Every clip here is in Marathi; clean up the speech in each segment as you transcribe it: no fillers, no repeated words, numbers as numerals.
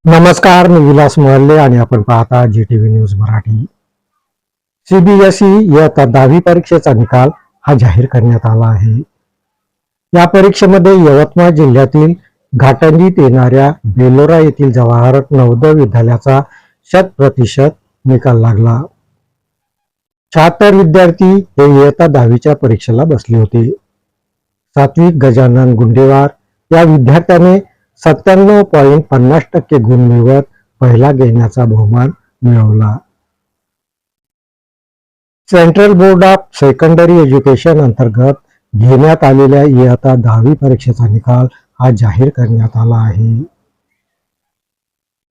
नमस्कार, मी विलास मोहल्ले आणि आपण पाहता GTV न्यूज मराठी. CBSE इयत्ता 10वी परीक्षेचा निकाल हा जाहीर करण्यात आला आहे. या परीक्षेमध्ये यवतमाळ जिल्ह्यातील घाटंजीत येणाऱ्या बेलोरा येथील जवाहर नवोदय विद्यालयाचा 100% निकाल लागला. 76 विद्यार्थी हे इयत्ता 10वीच्या परीक्षेला बसले होते. सात्विक गजानन गुंडेवार या विद्यार्थ्याने 97.50% गुण मिळवत पहिला घेण्याचा बहुमान मिळवला. Central board of secondary education अंतर्गत घेण्यात आलेल्या इयत्ता 10वी परीक्षेचा निकाल हा जाहीर करण्यात आला आहे.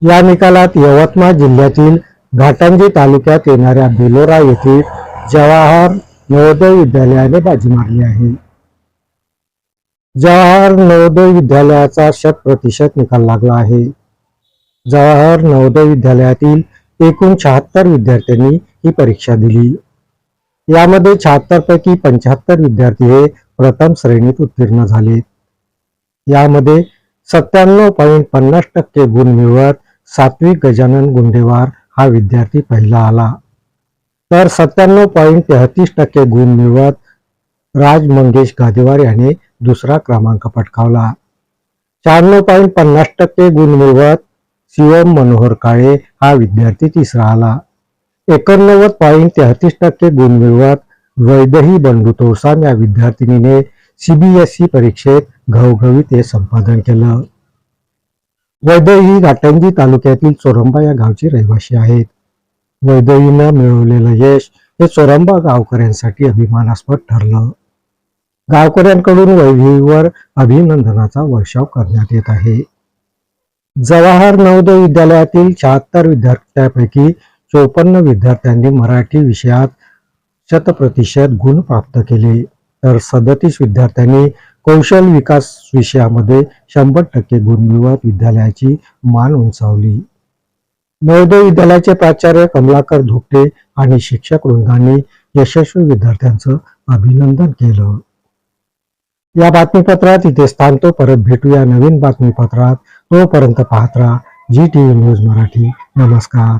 या निकालात यवतमाळ जिल्ह्यातील घाटंजी तालुक्यात येणाऱ्या बेलोरा येथील जवाहर नवोदय विद्यालयाने बाजी मारली आहे. जवाहर नवोदय विद्यालयाचा 100% निकाल लागला आहे. जवाहर नवोदय विद्यालयातील एकूण 76 विद्यार्थ्यांनी ही परीक्षा दिली. यामध्ये 76 पैकी 75 विद्यार्थी हे प्रथम श्रेणीत उत्तीर्ण झालेत. यामध्ये 97.50% गुण मिळवत सात्विक गजानन गुंडेवार हा विद्यार्थी पहिला आला, तर 97.33% गुण मिळवत राज मंगेश गादेवार याने दुसरा क्रमांक पटकावला. 94.50% गुण मिळवत शिवम मनोहर काळे हा विद्यार्थी तिसरा आला. 89.33% गुण मिळवत वैदेही बंडू तोळसाम या विद्यार्थिनीने CBSE परीक्षेत घवघवीत हे संपादन केलं. वैदेही घाटंजी तालुक्यातील चोरंबा या गावची रहिवासी आहेत. वैदेहीनं मिळवलेलं यश हे चोरंबा गावकऱ्यांसाठी अभिमानास्पद ठरलं. गावकऱ्यांकडून वैदेहीवर अभिनंदनाचा वर्षाव करण्यात येत आहे. जवाहर नवोदय विद्यालयातील 76 विद्यार्थ्यांपैकी 54 विद्यार्थ्यांनी मराठी विषयात 100% गुण प्राप्त केले, तर 37 विद्यार्थ्यांनी कौशल विकास विषयामध्ये 100% गुण मिळवत विद्यालयाची मान उंचावली. नवोदय विद्यालयाचे प्राचार्य कमलाकर धोपटे आणि शिक्षक वृंदांनी यशस्वी विद्यार्थ्यांचं अभिनंदन केलं. या बातमीपत्रात इथेच थांबतो. परत भेटूया नवीन बातमीपत्रात. तोपर्यंत पाहत राहा GTV न्यूज मराठी. नमस्कार.